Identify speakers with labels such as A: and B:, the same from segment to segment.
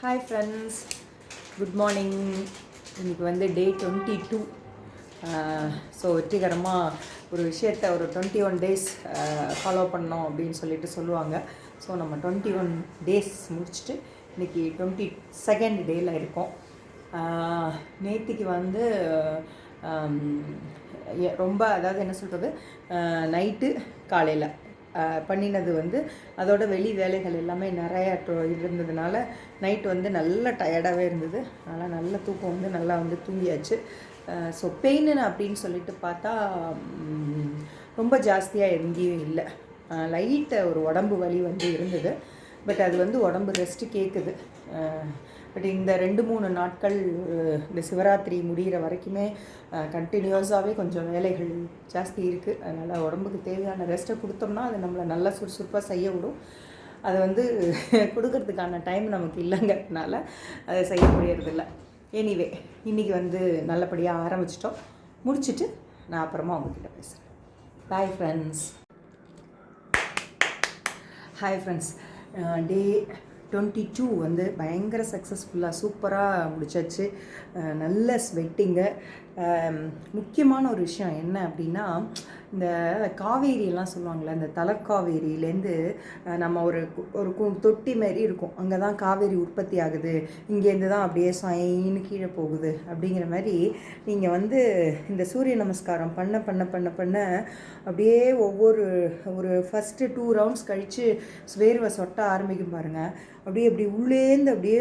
A: Hi friends, good morning. இன்றைக்கி வந்து டே 22. So வெற்றிகரமாக ஒரு விஷயத்தை ஒரு 21 டேஸ் ஃபாலோ பண்ணோம் அப்படின்னு சொல்லுவாங்க. ஸோ நம்ம 21 டேஸ் முடிச்சுட்டு இன்றைக்கி 22nd டேயில் இருக்கோம். நேற்றுக்கு வந்து ரொம்ப அதாவது என்ன சொல்கிறது, நைட்டு காலையில் பண்ணினது வந்து அதோட வெளி வேலைகள் எல்லாமே நிறையா இருந்ததுனால நைட்டு வந்து நல்ல டயர்டாகவே இருந்தது. அதனால் நல்ல தூக்கம் வந்து நல்லா வந்து தூங்கியாச்சு. ஸோ பெயின் அப்படின்னு சொல்லிட்டு பார்த்தா ரொம்ப ஜாஸ்தியாக எங்கேயும் இல்லை. லைட்டு ஒரு உடம்பு வலி வந்து இருந்தது. பட் அது வந்து உடம்பு ரெஸ்ட்டு கேட்குது. பட் இந்த 2-3 நாட்கள் இந்த சிவராத்திரி முடிகிற வரைக்குமே கண்டினியூஸாகவே கொஞ்சம் வேலைகள் ஜாஸ்தி இருக்குது. அதனால் உடம்புக்கு தேவையான ரெஸ்ட்டை கொடுத்தோம்னா அது நம்மளை நல்லா சுறுசுறுப்பாக செய்ய விடும். அதை வந்து கொடுக்கறதுக்கான டைம் நமக்கு இல்லைங்கிறதுனால அதை செய்ய முடியறதில்ல. எனிவே இன்றைக்கி வந்து நல்லபடியாக ஆரம்பிச்சிட்டோம். முடிச்சுட்டு நான் அப்புறமா உங்ககிட்ட பேசுகிறேன். Bye friends. ஹாய் ஃப்ரெண்ட்ஸ், டே 22 வந்து பயங்கர சக்ஸஸ்ஃபுல்லாக சூப்பராக முடிச்சாச்சு. நல்ல ஸ்வெட்டிங்கு. முக்கியமான ஒரு விஷயம் என்ன அப்படின்னா, இந்த காவேரியெல்லாம் சொல்லுவாங்கள்ல, இந்த தலைக்காவேரியிலேருந்து நம்ம ஒரு தொட்டி மாரி இருக்கும், அங்கே தான் காவேரி உற்பத்தி ஆகுது, இங்கேருந்து தான் அப்படியே சைன்னு கீழே போகுது அப்படிங்கிற மாதிரி நீங்கள் வந்து இந்த சூரிய நமஸ்காரம் பண்ண பண்ண பண்ண பண்ண அப்படியே ஒரு ஃபஸ்ட்டு 2 ரவுண்ட்ஸ் கழித்து வேர்வை சொட்ட ஆரம்பிக்கும் பாருங்கள். அப்படி உள்ளேருந்து அப்படியே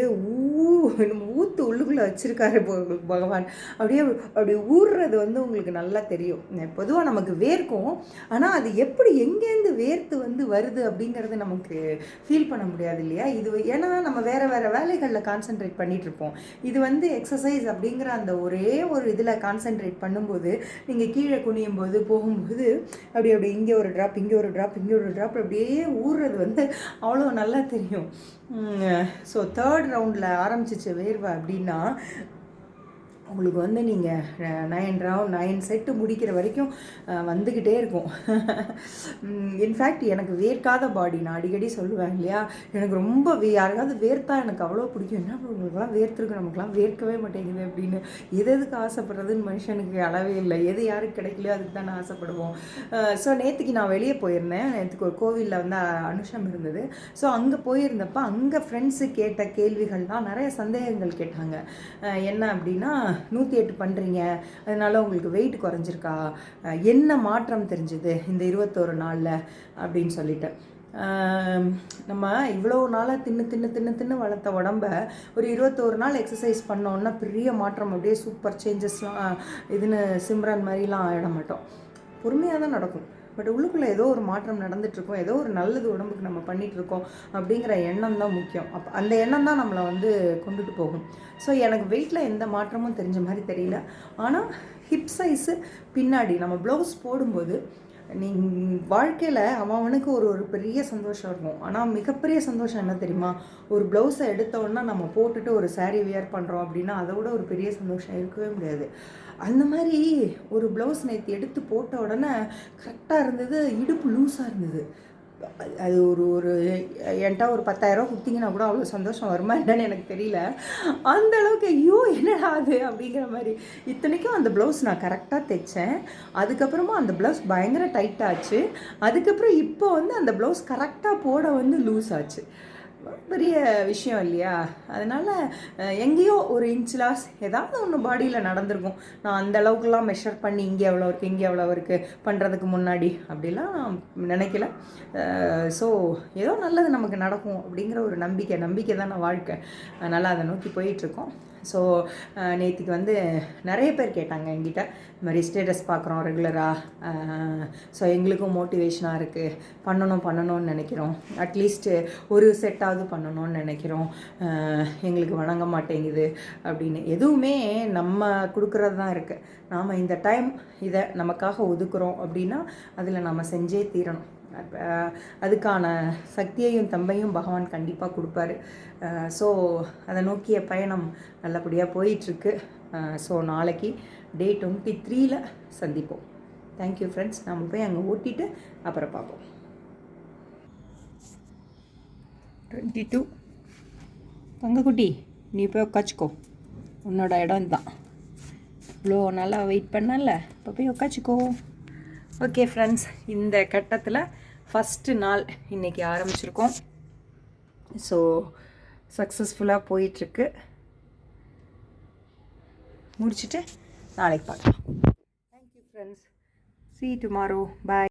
A: ஊற்று உள்ளுக்குள்ளே வச்சுருக்காரு பகவான். அப்படி ஊறுறது வந்து உங்களுக்கு நல்லா தெரியும். பொதுவாக நமக்கு வேர்க்கும், ஆனால் அது எப்படி எங்கேருந்து வேர்த்து வந்து வருது அப்படிங்கிறது நமக்கு ஃபீல் பண்ண முடியாது இல்லையா? இது ஏன்னா நம்ம வேறு வேலைகளில் கான்சென்ட்ரேட் பண்ணிகிட்ருப்போம். இது வந்து எக்ஸசைஸ் அப்படிங்கிற அந்த ஒரே ஒரு இதில் கான்சென்ட்ரேட் பண்ணும்போது நீங்கள் கீழே குனியும் போது போகும்போது அப்படி இங்கே ஒரு ட்ராப், இங்கே ஒரு ட்ராப், இங்கே ஒரு ட்ராப் அப்படியே ஊறுறது வந்து அவ்வளோ நல்லா தெரியும். ஸோ 3rd ரவுண்டில் ஆரம்பிச்சிச்சு வேர்வை அப்படின்னா உங்களுக்கு வந்து நீங்கள் 9 செட்டு முடிக்கிற வரைக்கும் வந்துக்கிட்டே இருக்கும். இன்ஃபேக்ட் எனக்கு வேர்க்காத பாடி, நான் அடிக்கடி சொல்லுவேன் இல்லையா, எனக்கு ரொம்ப யாருக்காவது வேர்த்தா எனக்கு அவ்வளோ பிடிக்கும். என்ன உங்களுக்குலாம் வேர்த்துருக்கு, நமக்குலாம் வேர்க்கவே மாட்டேங்குது அப்படின்னு. எதுக்கு ஆசைப்படுறதுன்னு மனுஷனுக்கு அளவே இல்லை. எது யாருக்கு கிடைக்கலையோ அதுக்கு தானே ஆசைப்படுவோம். ஸோ நேற்றுக்கு நான் வெளியே போயிருந்தேன். நேற்றுக்கு ஒரு கோவிலில் வந்து அனுஷம் இருந்தது. ஸோ அங்கே போயிருந்தப்போ அங்கே ஃப்ரெண்ட்ஸு கேட்ட கேள்விகள்லாம் நிறைய சந்தேகங்கள் கேட்டாங்க. என்ன அப்படின்னா, 108 பண்ணுறீங்க, அதனால் உங்களுக்கு வெயிட் குறைஞ்சிருக்கா, என்ன மாற்றம் தெரிஞ்சுது இந்த 21 நாளில் அப்படின்னு சொல்லிட்டு. நம்ம இவ்வளோ நாளாக தின்னு வளர்த்த உடம்ப ஒரு 21 நாள் எக்ஸசைஸ் பண்ணோன்னா பெரிய மாற்றம், அப்படியே சூப்பர் சேஞ்சஸ்லாம் இதுன்னு சிம்ரன் மாதிரிலாம் ஆகிட மாட்டோம். பொறுமையாக தான் நடக்கும். பட் உள்ளுக்குள்ளே ஏதோ ஒரு மாற்றம் நடந்துகிட்ருக்கோம், ஏதோ ஒரு நல்லது உடம்புக்கு நம்ம பண்ணிகிட்ருக்கோம் அப்படிங்கிற எண்ணம் தான் முக்கியம். அந்த எண்ணம் தான் நம்மளை வந்து கொண்டுட்டு போகும். ஸோ எனக்கு வெயிட்டில் எந்த மாற்றமும் தெரிஞ்ச மாதிரி தெரியல. ஆனால் ஹிப் சைஸு பின்னாடி நம்ம ப்ளவுஸ் போடும்போது வாழ்க்கையில் அவனுக்கு ஒரு பெரிய சந்தோஷம் இருக்கும். ஆனால் மிகப்பெரிய சந்தோஷம் என்ன தெரியுமா, ஒரு ப்ளவுஸை எடுத்தோன்னா நம்ம போட்டுட்டு ஒரு சாரீ வியர் பண்ணுறோம் அப்படின்னா அதோட ஒரு பெரிய சந்தோஷம் இருக்கவே முடியாது. அந்த மாதிரி ஒரு ப்ளவுஸ் நேற்று எடுத்து போட்ட உடனே கரெக்டாக இருந்தது, இடுப்பு லூஸாக இருந்தது. அது ஒரு என்கிட்ட ஒரு 10,000 கொடுத்தீங்கன்னா கூட அவ்வளோ சந்தோஷம் வருமா என்னன்னு எனக்கு தெரியல. அந்த அளவுக்கு ஐயோ என்னடா அது அப்படிங்கிற மாதிரி. இத்தனைக்கும் அந்த ப்ளவுஸ் நான் கரெக்டாக தைச்சேன். அதுக்கப்புறமா அந்த ப்ளவுஸ் பயங்கர டைட்டாச்சு. அதுக்கப்புறம் இப்போ வந்து அந்த ப்ளவுஸ் கரெக்டாக போட வந்து லூஸ் ஆச்சு. பெரிய விஷயம் இல்லையா? அதனால் எங்கேயோ ஒரு இன்ச் லாஸ் ஏதாவது ஒன்று பாடியில் நடந்திருக்கும். நான் அந்த அளவுக்குலாம் மெஷர் பண்ணி இங்கே எவ்வளோ இருக்குது, இங்கே எவ்வளோ இருக்குது பண்ணுறதுக்கு முன்னாடி அப்படிலாம் நினைக்கல. ஸோ ஏதோ நல்லது நமக்கு நடக்கும் அப்படிங்கிற ஒரு நம்பிக்கை தானே வாழ்க்கை. அதனால் அதை நோக்கி போயிட்டுருக்கோம். ஸோ நேற்றுக்கு வந்து நிறைய பேர் கேட்டாங்க என்கிட்ட, இந்த மாதிரி ஸ்டேட்டஸ் பார்க்குறோம் ரெகுலராக, ஸோ எங்களுக்கும் மோட்டிவேஷனாக இருக்குது, பண்ணணும்னு நினைக்கிறோம், அட்லீஸ்ட்டு ஒரு செட்டாவது பண்ணணும்னு நினைக்கிறோம், எங்களுக்கு வணங்க மாட்டேங்குது அப்படின்னு. எதுவுமே நம்ம கொடுக்குறது தான் இருக்குது. நாம் இந்த டைம் இதை நமக்காக ஒதுக்குறோம் அப்படின்னா அதில் நம்ம செஞ்சே தீரணும். அதுக்கான சக்தியையும் தம்பையும் பகவான் கண்டிப்பாக கொடுப்பாரு. ஸோ அதை நோக்கிய பயணம் நல்லபடியாக போயிட்டுருக்கு. ஸோ நாளைக்கு டே 23ல் சந்திப்போம். Thank you friends. நம்ம போய் அங்கே ஓட்டிட்டு அப்புறம் பார்ப்போம். 22 தங்கக்குட்டி நீ போய் உட்காச்சிக்கோ, உன்னோட இடம் இதுதான். இவ்வளோ நல்லா வெயிட் பண்ணல, இப்போ போய் உட்காச்சிக்கோ. ஓகே ஃப்ரெண்ட்ஸ், இந்த கட்டத்தில் ஃபஸ்ட்டு நாள் இன்றைக்கி ஆரம்பிச்சிருக்கோம். ஸோ சக்ஸஸ்ஃபுல்லாக போயிட்டுருக்கு. முடிச்சுட்டு நாளைக்கு பார்க்கலாம். Thank you friends, see you tomorrow, bye.